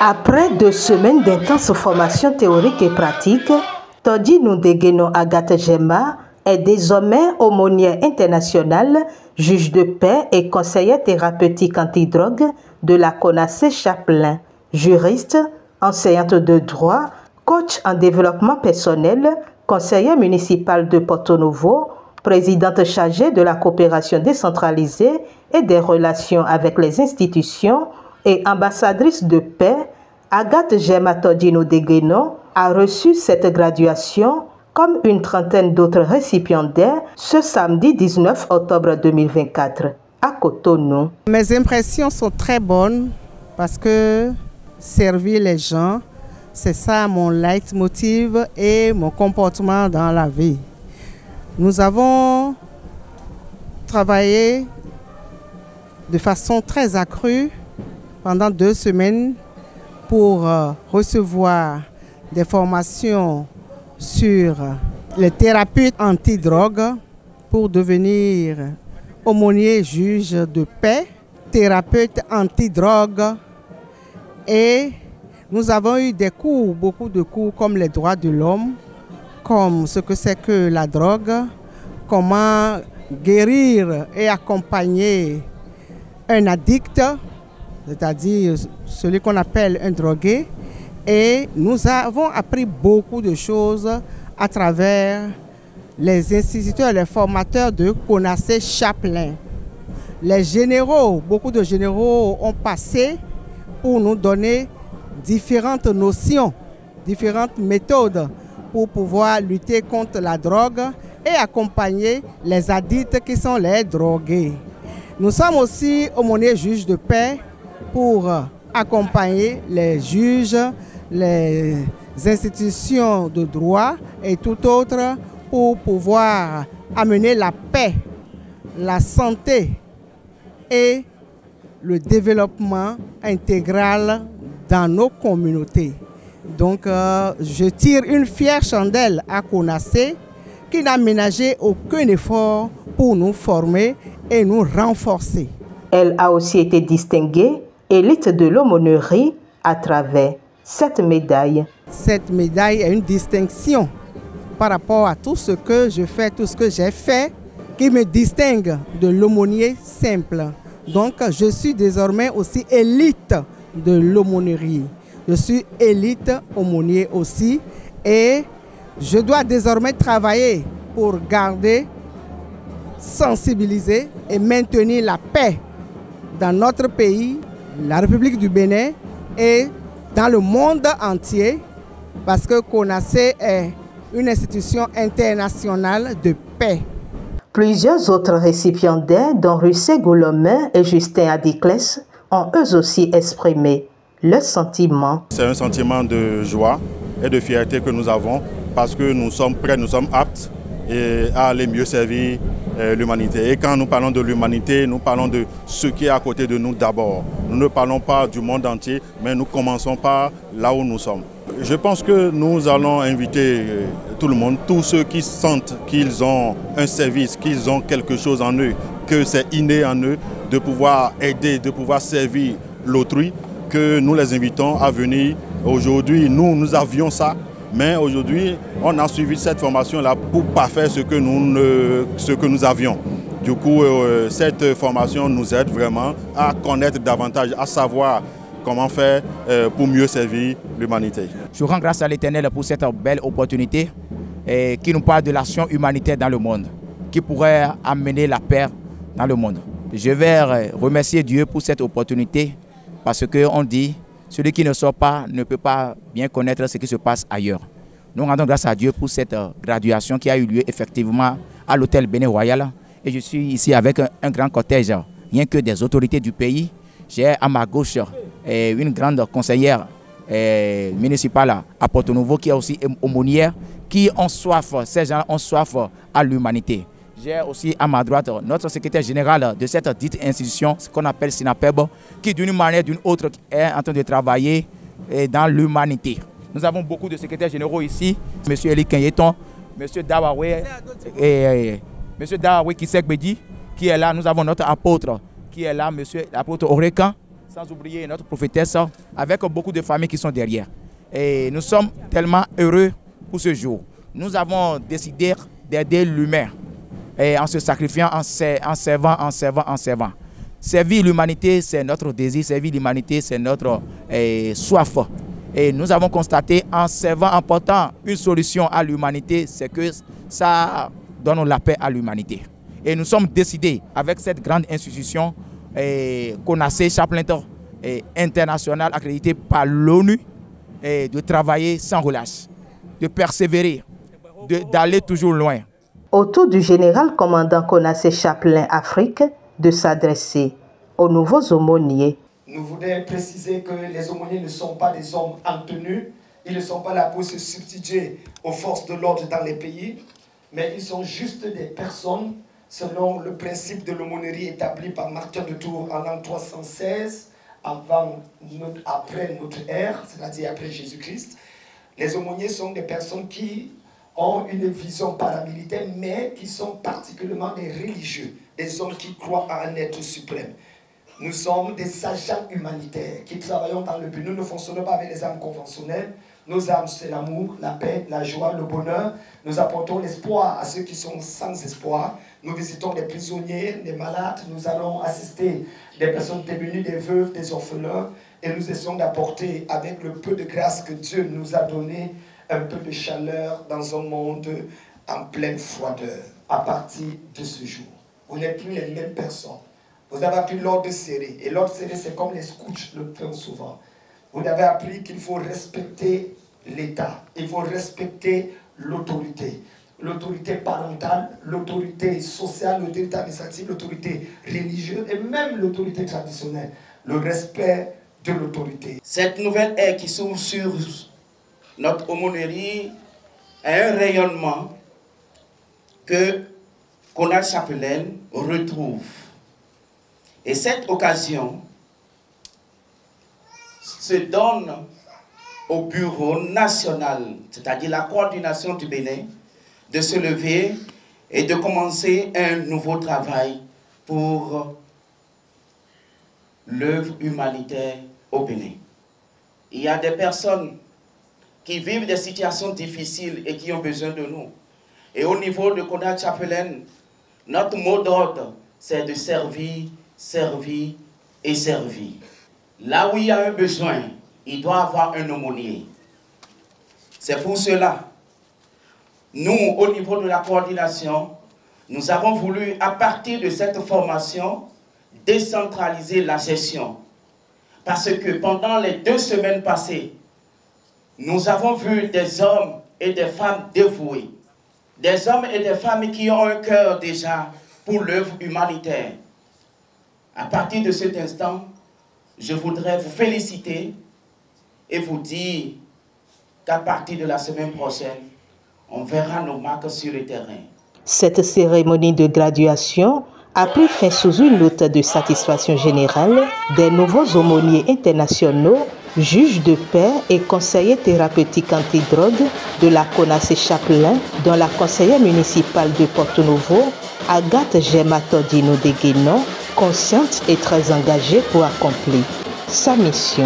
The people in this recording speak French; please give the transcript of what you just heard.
Après 2 semaines d'intenses formations théoriques et pratiques, Todi Nudegeno Agathe Gemma est désormais aumônière internationale, juge de paix et conseillère thérapeutique antidrogue de la CONACE Chapelain. Juriste, enseignante de droit, coach en développement personnel, conseillère municipale de Porto Novo, présidente chargée de la coopération décentralisée et des relations avec les institutions et ambassadrice de paix, Agathe Gemma Todi Nudegeno a reçu cette graduation comme une trentaine d'autres récipiendaires ce samedi 19 octobre 2024 à Cotonou. Mes impressions sont très bonnes parce que servir les gens, c'est ça mon leitmotiv et mon comportement dans la vie. Nous avons travaillé de façon très accrue pendant 2 semaines pour recevoir des formations sur les thérapeutes antidrogue pour devenir aumônier juge de paix, thérapeute antidrogue, et nous avons eu des cours, beaucoup de cours comme les droits de l'homme, comme ce que c'est que la drogue, comment guérir et accompagner un addict, c'est-à-dire celui qu'on appelle un drogué. Et nous avons appris beaucoup de choses à travers les instituteurs, les formateurs de CONACE Chapelain. Les généraux, beaucoup de généraux ont passé pour nous donner différentes notions, différentes méthodes pour pouvoir lutter contre la drogue et accompagner les addicts qui sont les drogués. Nous sommes aussi aumôniers juges de paix pour accompagner les juges, les institutions de droit et tout autre pour pouvoir amener la paix, la santé et le développement intégral dans nos communautés. Donc je tire une fière chandelle à CONACE qui n'a ménagé aucun effort pour nous former et nous renforcer. Elle a aussi été distinguée élite de l'aumônerie à travers cette médaille. Cette médaille est une distinction par rapport à tout ce que je fais, tout ce que j'ai fait, qui me distingue de l'aumônier simple. Donc je suis désormais aussi élite de l'aumônerie. Je suis élite aumônier aussi et je dois désormais travailler pour garder, sensibiliser et maintenir la paix dans notre pays, la République du Bénin et dans le monde entier, parce que CONACE est une institution internationale de paix. Plusieurs autres récipiendaires, dont Russé Goulomin et Justin Adiclès, ont eux aussi exprimé leurs sentiments. C'est un sentiment de joie et de fierté que nous avons parce que nous sommes prêts, nous sommes aptes à aller mieux servir l'humanité. Et quand nous parlons de l'humanité, nous parlons de ce qui est à côté de nous d'abord. Nous ne parlons pas du monde entier, mais nous commençons par là où nous sommes. Je pense que nous allons inviter tout le monde, tous ceux qui sentent qu'ils ont un service, qu'ils ont quelque chose en eux, que c'est inné en eux, de pouvoir aider, de pouvoir servir l'autrui, que nous les invitons à venir. Aujourd'hui, nous avions ça. Mais aujourd'hui, on a suivi cette formation-là pour parfaire ce que nous avions. Du coup, cette formation nous aide vraiment à connaître davantage, à savoir comment faire pour mieux servir l'humanité. Je rends grâce à l'Éternel pour cette belle opportunité qui nous parle de l'action humanitaire dans le monde, qui pourrait amener la paix dans le monde. Je vais remercier Dieu pour cette opportunité parce qu'on dit celui qui ne sort pas ne peut pas bien connaître ce qui se passe ailleurs. Nous rendons grâce à Dieu pour cette graduation qui a eu lieu effectivement à l'hôtel Bénin Royal. Et je suis ici avec un grand cortège, rien que des autorités du pays. J'ai à ma gauche une grande conseillère municipale à Porto Novo qui est aussi aumônière, qui ont soif, ces gens ont soif à l'humanité. J'ai aussi à ma droite notre secrétaire général de cette dite institution, ce qu'on appelle SINAPEB, qui d'une manière ou d'une autre est en train de travailler dans l'humanité. Nous avons beaucoup de secrétaires généraux ici, M. Eli Kenyeton, M. Dawawe, M. Dawawe Kisekbedi, qui est là. Nous avons notre apôtre qui est là, M. l'apôtre Orekan, sans oublier notre prophétesse, avec beaucoup de familles qui sont derrière. Et nous sommes tellement heureux pour ce jour. Nous avons décidé d'aider l'humain en se sacrifiant, en servant. Servir l'humanité, c'est notre désir. Servir l'humanité, c'est notre soif. Et nous avons constaté, en servant, en portant une solution à l'humanité, c'est que ça donne la paix à l'humanité. Et nous sommes décidés, avec cette grande institution, CONACE Chaplain international accrédité par l'ONU, de travailler sans relâche, de persévérer, d'aller toujours loin. Au tour du général commandant CONACE Chaplain Afrique de s'adresser aux nouveaux aumôniers. Nous voudrais préciser que les aumôniers ne sont pas des hommes en tenue, ils ne sont pas là pour se substituer aux forces de l'ordre dans les pays, mais ils sont juste des personnes selon le principe de l'aumônerie établi par Martin de Tours en l'an 316, après notre ère, c'est-à-dire après Jésus-Christ. Les aumôniers sont des personnes qui ont une vision paramilitaire, mais qui sont particulièrement des religieux, des hommes qui croient à un être suprême. Nous sommes des agents humanitaires qui travaillons dans le but. Nous ne fonctionnons pas avec les âmes conventionnelles. Nos âmes, c'est l'amour, la paix, la joie, le bonheur. Nous apportons l'espoir à ceux qui sont sans espoir. Nous visitons les prisonniers, les malades. Nous allons assister des personnes démunies, des veuves, des orphelins. Et nous essayons d'apporter, avec le peu de grâce que Dieu nous a donné, un peu de chaleur dans un monde en pleine froideur. À partir de ce jour, vous n'êtes plus les mêmes personnes. Vous avez appris l'ordre serré. Et l'ordre serré, c'est comme les scouts le font souvent. Vous avez appris qu'il faut respecter l'État. Il faut respecter l'autorité. L'autorité parentale, l'autorité sociale, l'autorité administrative, l'autorité religieuse et même l'autorité traditionnelle. Le respect de l'autorité. Cette nouvelle ère qui s'ouvre sur notre aumônerie a un rayonnement que CONACE Chaplain retrouve. Et cette occasion se donne au bureau national, c'est-à-dire la coordination du Bénin, de se lever et de commencer un nouveau travail pour l'œuvre humanitaire au Bénin. Il y a des personnes qui vivent des situations difficiles et qui ont besoin de nous. Et au niveau de CONACE Chaplain, notre mot d'ordre, c'est de servir, servir et servir. Là où il y a un besoin, il doit y avoir un aumônier. C'est pour cela, nous, au niveau de la coordination, nous avons voulu, à partir de cette formation, décentraliser la gestion. Parce que pendant les 2 semaines passées, nous avons vu des hommes et des femmes dévoués. Des hommes et des femmes qui ont un cœur déjà pour l'œuvre humanitaire. À partir de cet instant, je voudrais vous féliciter et vous dire qu'à partir de la semaine prochaine, on verra nos marques sur le terrain. Cette cérémonie de graduation a pris fin sous une note de satisfaction générale des nouveaux aumôniers internationaux, juges de paix et conseillers thérapeutiques antidrogue de la CONACE Chaplain, dont la conseillère municipale de Porto Novo, Agathe Gemma Tordino de Guénon, consciente et très engagée pour accomplir sa mission.